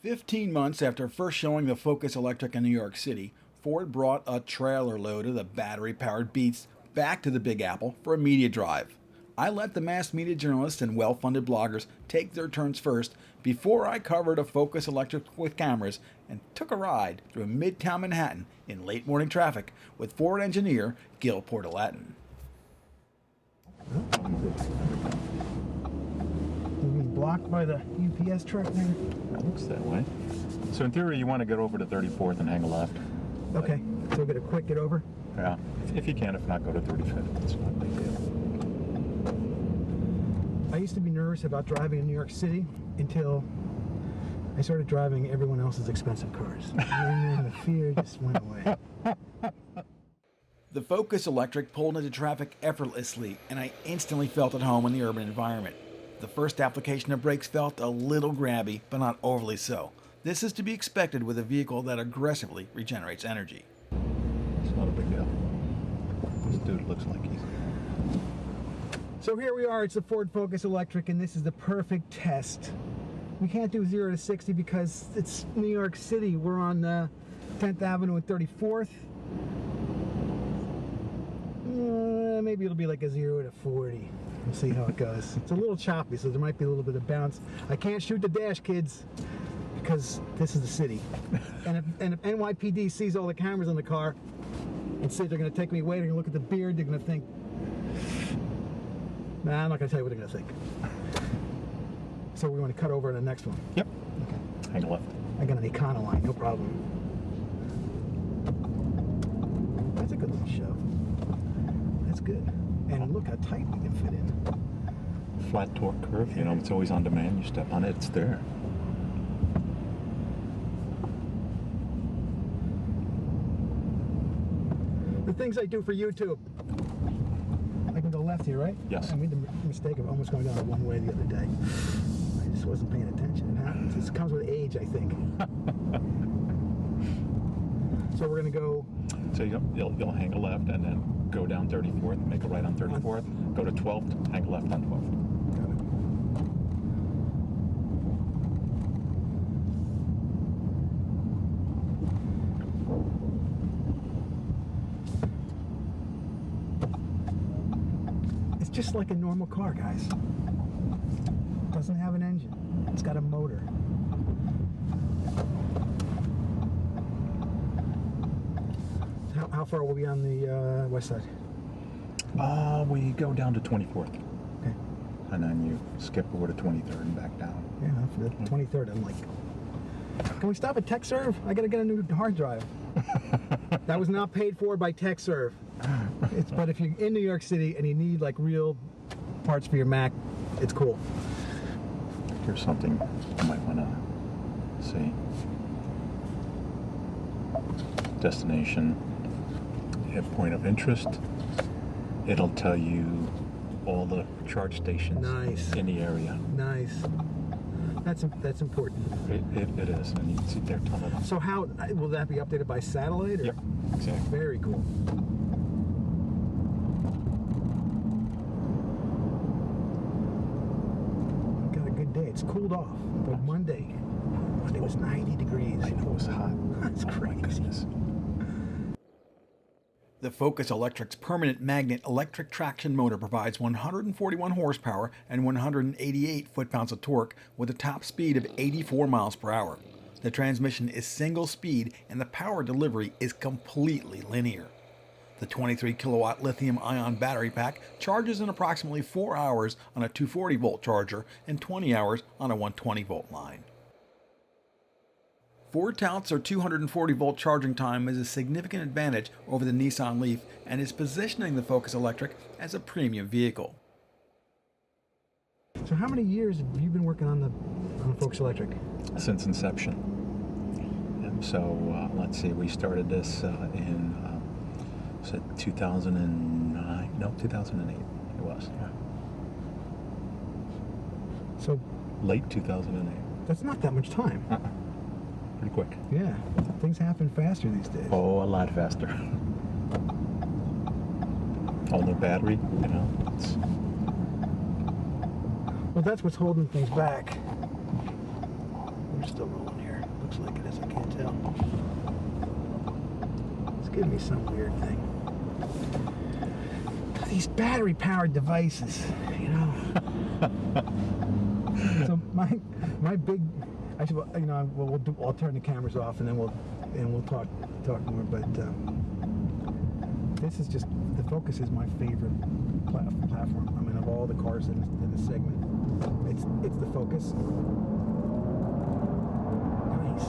15 months after first showing the Focus Electric in New York City, Ford brought a trailer load of the battery-powered Beats back to the Big Apple for a media drive. I let the mass media journalists and well-funded bloggers take their turns first before I covered a Focus Electric with cameras and took a ride through Midtown Manhattan in late morning traffic with Ford engineer Gil Portalatin. Blocked by the UPS truck there? It looks that way. So in theory, you want to get over to 34th and hang a left. Okay, so we'll get a quick get over? Yeah, if you can. If not, go to 35th. It's not a big deal. I used to be nervous about driving in New York City until I started driving everyone else's expensive cars. And then the fear just went away. The Focus Electric pulled into traffic effortlessly, and I instantly felt at home in the urban environment. The first application of brakes felt a little grabby, but not overly so. This is to be expected with a vehicle that aggressively regenerates energy. It's not a big deal. This dude looks like he's... So here we are, it's the Ford Focus Electric, and this is the perfect test. We can't do 0 to 60 because it's New York City. We're on 10th Avenue and 34th. Maybe it'll be like a 0 to 40. We'll see how it goes. It's a little choppy, so there might be a little bit of bounce. I can't shoot the dash, kids, because this is the city. And if NYPD sees all the cameras in the car and say they're going to take me away, they're going to look at the beard, they're going to think, nah, I'm not going to tell you what they're going to think. So we want to cut over to the next one. Yep. Okay. Hang a left. I got an Econoline, no problem. That's a good little show. That's good. And look how tight we can fit in. Flat torque curve, you know, it's always on demand. You step on it, it's there. The things I do for YouTube. I can go left here, right? Yes. I made the mistake of almost going down the one way the other day. I just wasn't paying attention. It happens. This comes with age, I think. So we're going to go... So you'll hang a left and then go down 34th, make a right on 34th, go to 12th, hang a left on 12th. Got it. It's just like a normal car, guys. It doesn't have an engine. It's got a motor. How far will we be on the west side? We go down to 24th. Okay. And then you skip over to 23rd and back down. Yeah, for the 23rd, I'm like, can we stop at TechServe? I gotta get a new hard drive. That was not paid for by TechServe. But if you're in New York City and you need like real parts for your Mac, it's cool. Here's something you might want to see. Destination. Hit point of interest. It'll tell you all the charge stations in the area. Nice. That's important. It is, and you can see there a ton of them. So how will that be updated by satellite? Or? Yep, exactly. Very cool. Got a good day. It's cooled off, but Monday was 90 degrees. I know, it was hot. That's crazy. My goodness. The Focus Electric's permanent magnet electric traction motor provides 141 horsepower and 188 foot-pounds of torque with a top speed of 84 miles per hour. The transmission is single speed and the power delivery is completely linear. The 23 kilowatt lithium-ion battery pack charges in approximately 4 hours on a 240 volt charger and 20 hours on a 120 volt line. Ford touts their 240 volt charging time as a significant advantage over the Nissan Leaf and is positioning the Focus Electric as a premium vehicle. So how many years have you been working on the Focus Electric? Since inception. And so let's see, we started this in 2009? No, 2008 it was. Yeah. So late 2008. That's not that much time. Pretty quick. Yeah, things happen faster these days. Oh, a lot faster. All the battery, you know. Well, that's what's holding things back. We're still rolling here. looks like it is. I can't tell. It's giving me some weird thing. These battery-powered devices, you know. So my big, actually, you know, I'll turn the cameras off and then we'll talk more. But this is just, the Focus is my favorite platform. I mean, of all the cars in this segment, it's the Focus. Nice.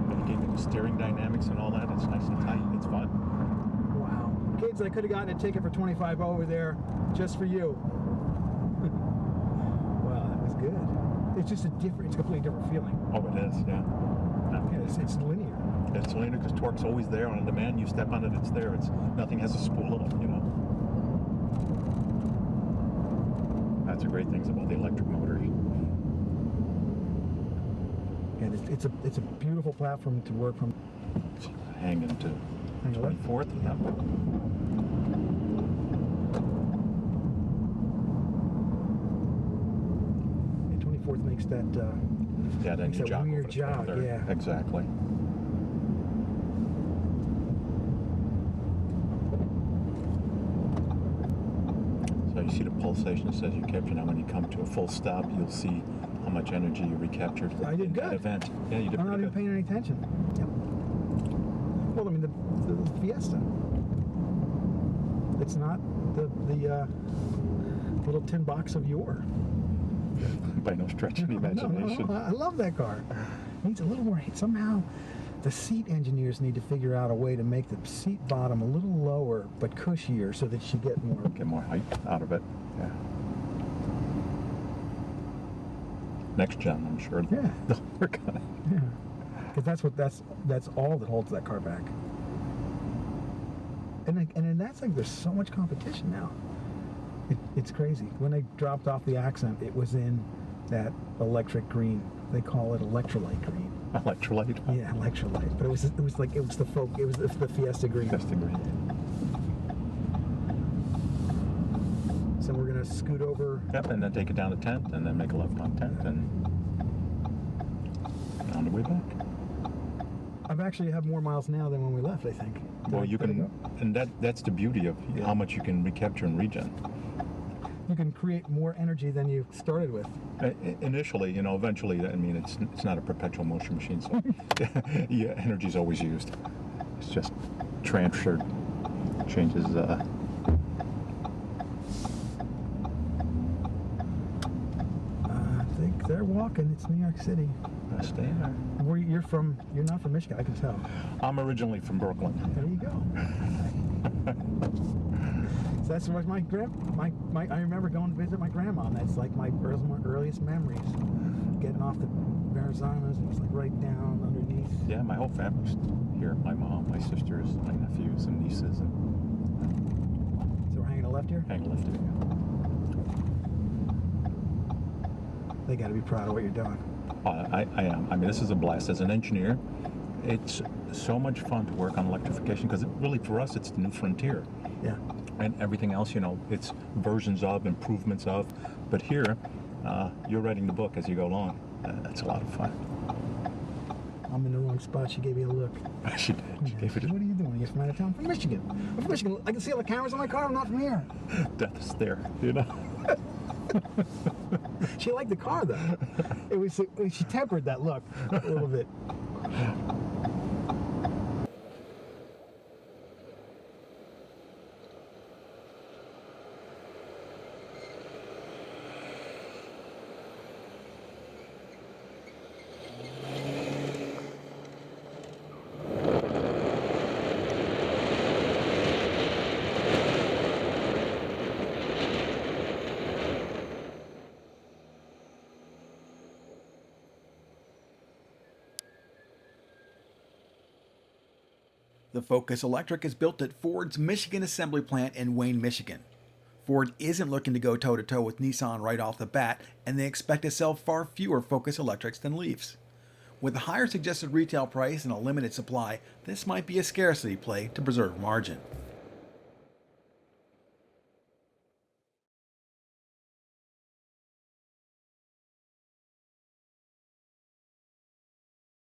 And it gave it the steering dynamics and all that. It's nice and tight. It's fun. Wow. Kids, I could have gotten a ticket for $25 over there just for you. Wow, that was good. It's just it's a completely different feeling. Oh, it is, yeah. Yeah, it's linear. It's linear because torque's always there on demand. You step on it, it's there. Nothing has a spool in it, you know. That's the great things about the electric motors. And it's a beautiful platform to work from. Hang into 24th. Yeah. And 24th makes that makes that weird jog. Yeah, exactly. So you see the pulsation that says you captured. Now when you come to a full stop, you'll see how much energy you recaptured in that event. Yeah, you did. I'm not even paying any attention. Yep. Well, I mean the Fiesta. It's not the little tin box of yore. By no stretch of the imagination. No, I love that car. It needs a little more. Somehow, the seat engineers need to figure out a way to make the seat bottom a little lower but cushier so that you get more height out of it. Yeah. Next gen, I'm sure. Yeah. They'll work on it. Yeah. Because that's all that holds that car back. And that's like there's so much competition now. It's crazy. When they dropped off the Accent, it was in that electric green. They call it electrolyte green. Electrolyte. Yeah, electrolyte. But it was the Fiesta green. Fiesta green. So we're gonna scoot over. Yep, and then take it down to 10th, and then make a left on 10th, and on the way back. I've actually have more miles now than when we left, I think. Well, you can, and that's the beauty of how much you can recapture and regen. You can create more energy than you started with. Initially, you know, eventually, I mean, it's not a perpetual motion machine, so yeah, energy's always used. It's just transferred, changes. I think they're walking. It's New York City. Stay there. Where you're from? You're not from Michigan, I can tell. I'm originally from Brooklyn. There you go. So that's what I remember going to visit my grandma. That's like my earliest memories. Getting off the Verrazanos and it's like right down underneath. Yeah, my whole family's here. My mom, my sisters, my nephews and nieces. And so we're hanging a left here? Hanging a left here. They got to be proud of what you're doing. I am. I mean, this is a blast. As an engineer, it's so much fun to work on electrification because really, for us, it's the new frontier. Yeah. And everything else, you know, it's versions of, improvements of. But here, you're writing the book as you go along. That's a lot of fun. I'm in the wrong spot. She gave me a look. She did. She gave it. What are you doing? You're from out of town? From Michigan. I'm from Michigan. I can see all the cameras on my car. I'm not from here. Death is there, you know. She liked the car though. She tempered that look a little bit. The Focus Electric is built at Ford's Michigan assembly plant in Wayne, Michigan. Ford isn't looking to go toe-to-toe with Nissan right off the bat, and they expect to sell far fewer Focus Electrics than Leafs. With a higher suggested retail price and a limited supply, this might be a scarcity play to preserve margin.